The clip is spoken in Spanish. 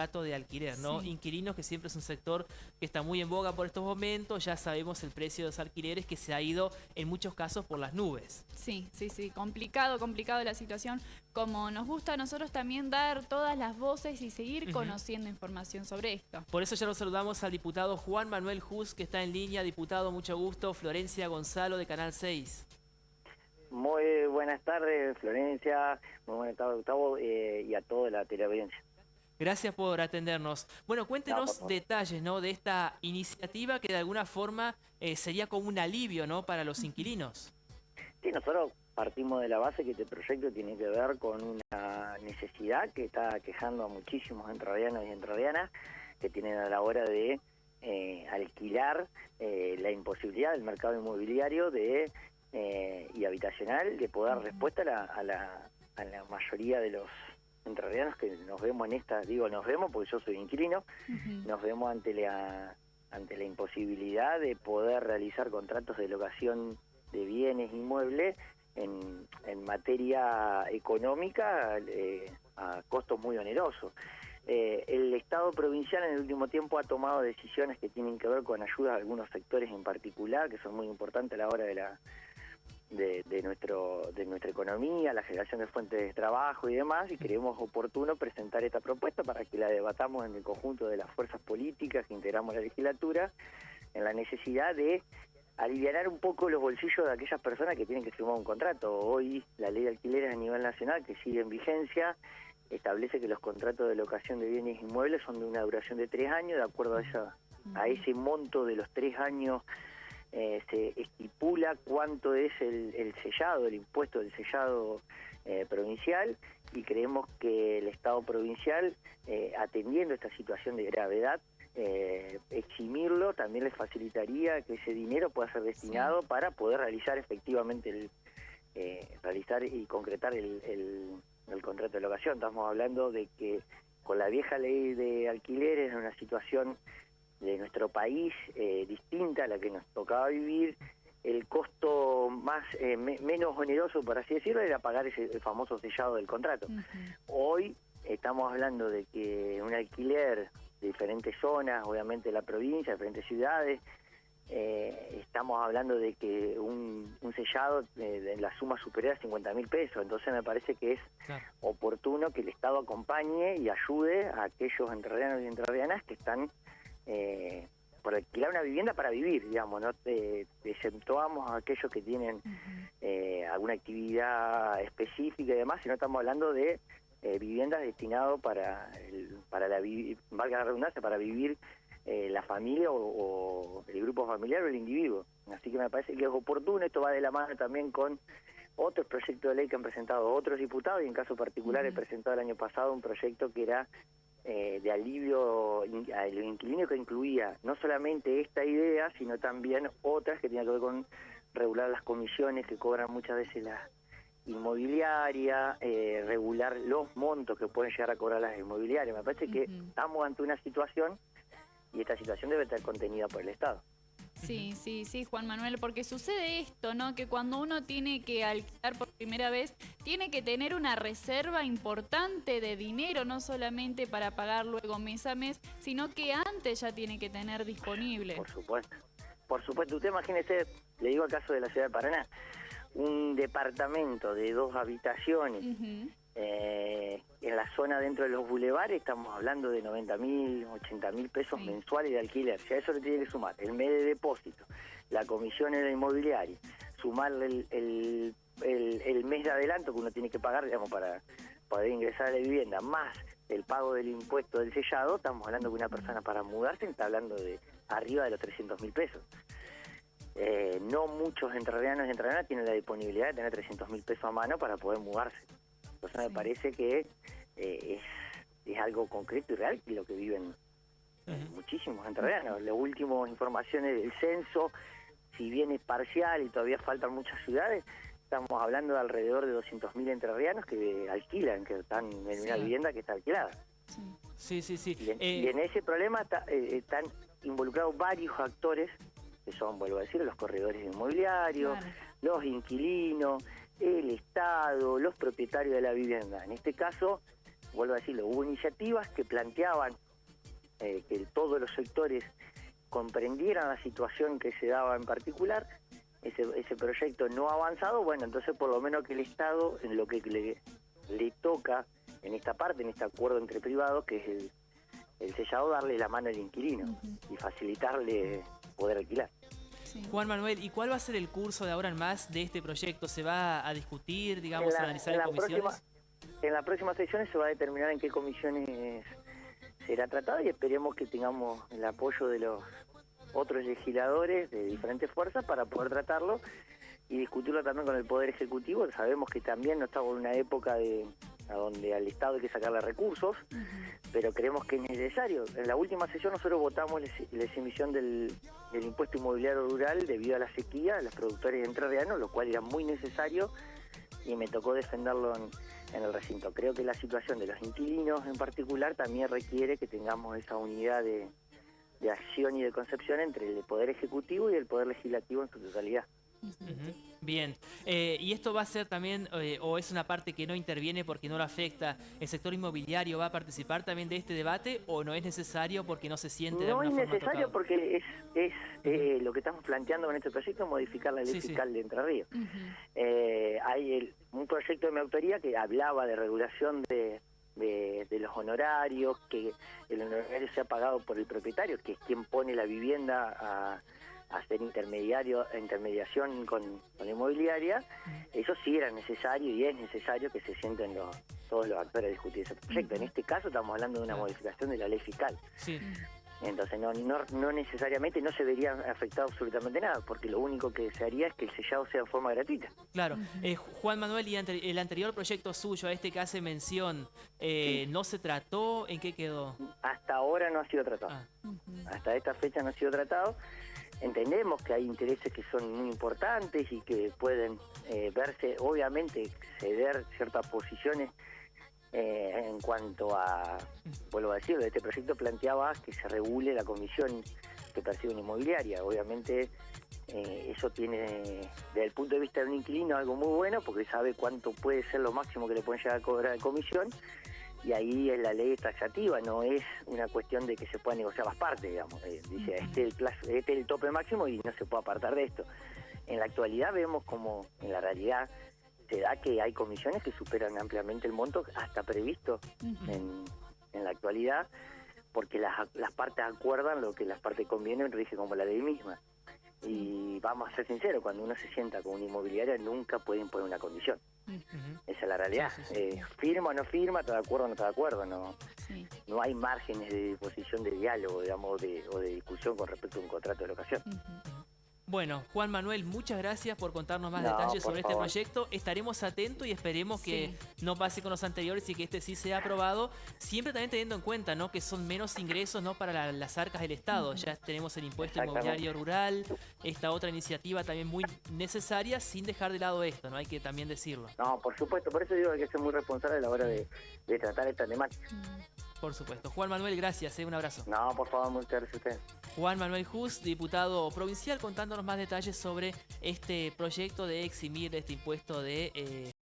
contrato de alquiler, ¿no? Sí. Inquilinos, que siempre es un sector que está muy en boga por estos momentos. Ya sabemos el precio de los alquileres que se ha ido en muchos casos por las nubes. Sí, sí, sí, complicado la situación. Como nos gusta a nosotros también dar todas las voces y seguir conociendo información sobre esto. Por eso ya nos saludamos al diputado Juan Manuel Juz, que está en línea. Diputado, mucho gusto. Florencia Gonzalo, de Canal 6. Muy buenas tardes, Florencia, muy buenas tardes, Gustavo, y a toda la teleaudiencia. Gracias por atendernos. Bueno, No, por cuéntenos favor. detalles, ¿no?, de esta iniciativa que de alguna forma sería como un alivio, ¿no?, para los inquilinos. Sí, nosotros partimos de la base que este proyecto tiene que ver con una necesidad que está aquejando a muchísimos entrerrianos y entrerrianas que tienen a la hora de alquilar, la imposibilidad del mercado inmobiliario y habitacional de poder dar respuesta a la mayoría de los entrerrianos que nos vemos en esta, digo nos vemos porque yo soy inquilino, nos vemos ante la imposibilidad de poder realizar contratos de locación de bienes inmuebles en materia económica a costos muy onerosos. El Estado provincial en el último tiempo ha tomado decisiones que tienen que ver con ayuda a algunos sectores en particular, que son muy importantes a la hora de nuestra economía, la generación de fuentes de trabajo y demás, y creemos oportuno presentar esta propuesta para que la debatamos en el conjunto de las fuerzas políticas que integramos la legislatura, en la necesidad de alivianar un poco los bolsillos de aquellas personas que tienen que firmar un contrato. Hoy la ley de alquileres a nivel nacional, que sigue en vigencia, establece que los contratos de locación de bienes inmuebles son de una duración de 3 años, de acuerdo a ese monto de los 3 años se estipula cuánto es el sellado, el impuesto del sellado provincial, y creemos que el Estado provincial, atendiendo esta situación de gravedad, eximirlo también les facilitaría que ese dinero pueda ser destinado para poder realizar efectivamente realizar y concretar el contrato de locación. Estamos hablando de que con la vieja ley de alquileres, en una situación de nuestro país distinta a la que nos tocaba vivir, el costo menos oneroso, por así decirlo, era pagar el famoso sellado del contrato. Hoy estamos hablando de que un alquiler de diferentes zonas, obviamente de la provincia, de diferentes ciudades, estamos hablando de que un sellado de la suma superior a 50.000 pesos. Entonces me parece que es oportuno que el Estado acompañe y ayude a aquellos entrerrianos y entrerrianas que están por alquilar una vivienda para vivir, digamos, ¿no? Exceptuamos a aquellos que tienen alguna actividad específica y demás, sino estamos hablando de viviendas destinadas para valga la redundancia, para vivir la familia o el grupo familiar o el individuo. Así que me parece que es oportuno. Esto va de la mano también con otros proyectos de ley que han presentado otros diputados, y en caso particular he presentado el año pasado un proyecto que era de alivio a los inquilinos, que incluía no solamente esta idea, sino también otras que tenían que ver con regular las comisiones que cobran muchas veces las inmobiliarias, regular los montos que pueden llegar a cobrar las inmobiliarias. Me parece que estamos ante una situación, y esta situación debe estar contenida por el Estado. Sí, sí, sí, Juan Manuel, porque sucede esto, ¿no? Que cuando uno tiene que alquilar por primera vez, tiene que tener una reserva importante de dinero, no solamente para pagar luego mes a mes, sino que antes ya tiene que tener disponible. Por supuesto. Por supuesto, usted imagínese, le digo el caso de la ciudad de Paraná, un departamento de 2 habitaciones en la zona dentro de los bulevares, estamos hablando de 90.000, 80.000 pesos mensuales de alquiler. Si a eso le tiene que sumar el mes de depósito, la comisión en la inmobiliaria, sumarle el mes de adelanto que uno tiene que pagar, digamos, para poder ingresar a la vivienda, más el pago del impuesto del sellado, estamos hablando que una persona para mudarse está hablando de arriba de los 300.000 pesos. No muchos entrerrianos y entrerrianas tienen la disponibilidad de tener 300.000 pesos a mano para poder mudarse. Entonces me parece que es algo concreto y real que lo que viven muchísimos entrerrianos. Las últimas informaciones del censo, si bien es parcial y todavía faltan muchas ciudades, estamos hablando de alrededor de 200.000 entrerrianos que alquilan, que están en una vivienda que está alquilada. Sí. Y en ese problema están involucrados varios actores, que son, vuelvo a decir, los corredores inmobiliarios, los inquilinos, el Estado, los propietarios de la vivienda. En este caso, vuelvo a decirlo, hubo iniciativas que planteaban que todos los sectores comprendieran la situación que se daba en particular. Ese proyecto no ha avanzado, bueno, entonces por lo menos que el Estado, en lo que le toca en esta parte, en este acuerdo entre privados, que es el sellado, darle la mano al inquilino y facilitarle poder alquilar. Sí. Juan Manuel, ¿y cuál va a ser el curso de ahora en más de este proyecto? ¿Se va a discutir, digamos, a analizar en comisiones? En las próximas sesiones se va a determinar en qué comisiones será tratado y esperemos que tengamos el apoyo de los otros legisladores de diferentes fuerzas para poder tratarlo y discutirlo también con el Poder Ejecutivo. Sabemos que también no estamos en una época a donde al Estado hay que sacarle recursos, pero creemos que es necesario. En la última sesión nosotros votamos la exhibición del impuesto inmobiliario rural debido a la sequía de los productores entrerrianos, lo cual era muy necesario y me tocó defenderlo en el recinto. Creo que la situación de los inquilinos en particular también requiere que tengamos esa unidad de acción y de concepción entre el Poder Ejecutivo y el Poder Legislativo en su totalidad. Bien, y esto va a ser también, o es una parte que no interviene porque no lo afecta, ¿el sector inmobiliario va a participar también de este debate o no es necesario porque no se siente de alguna forma tocado? No es necesario porque es lo que estamos planteando con este proyecto, modificar la ley fiscal de Entre Ríos. Hay un proyecto de mi autoría que hablaba de regulación de los honorarios, que el honorario sea pagado por el propietario, que es quien pone la vivienda a hacer intermediación con la inmobiliaria. Eso sí era necesario y es necesario que se sienten todos los actores a discutir ese proyecto. En este caso estamos hablando de una modificación de la ley fiscal. Sí. Entonces no necesariamente no se vería afectado absolutamente nada, porque lo único que se haría es que el sellado sea de forma gratuita. Claro. Juan Manuel, y el anterior proyecto suyo, a este que hace mención, ¿no se trató? ¿En qué quedó? Hasta ahora no ha sido tratado. Hasta esta fecha no ha sido tratado. Entendemos que hay intereses que son muy importantes y que pueden verse, obviamente, ceder ciertas posiciones en cuanto a, vuelvo a decirlo, este proyecto planteaba que se regule la comisión que percibe una inmobiliaria. Obviamente eso tiene, desde el punto de vista de un inquilino, algo muy bueno porque sabe cuánto puede ser lo máximo que le pueden llegar a cobrar de comisión, y ahí la ley es taxativa, no es una cuestión de que se pueda negociar las partes, digamos. Dice, este es el tope máximo y no se puede apartar de esto. En la actualidad vemos como, en la realidad, se da que hay comisiones que superan ampliamente el monto hasta previsto en la actualidad, porque las partes acuerdan lo que las partes convienen, rige como la ley misma. Y vamos a ser sinceros, cuando uno se sienta con una inmobiliaria nunca puede imponer una condición. Esa es la realidad. Firma o no firma, está de acuerdo o no está de acuerdo. No hay márgenes de disposición de diálogo, digamos, o de discusión con respecto a un contrato de locación. Bueno, Juan Manuel, muchas gracias por contarnos más detalles sobre este proyecto. Estaremos atentos y esperemos que no pase con los anteriores y que este sí sea aprobado. Siempre también teniendo en cuenta, ¿no?, que son menos ingresos, ¿no?, para las arcas del Estado. Ya tenemos el impuesto inmobiliario rural, esta otra iniciativa también muy necesaria, sin dejar de lado esto, ¿no? Hay que también decirlo. No, por supuesto, por eso digo que hay que ser muy responsable a la hora de tratar esta temática. Por supuesto. Juan Manuel, gracias. Un abrazo. No, por favor, muchas gracias a ustedes. Juan Manuel Jus, diputado provincial, contándonos más detalles sobre este proyecto de eximir este impuesto de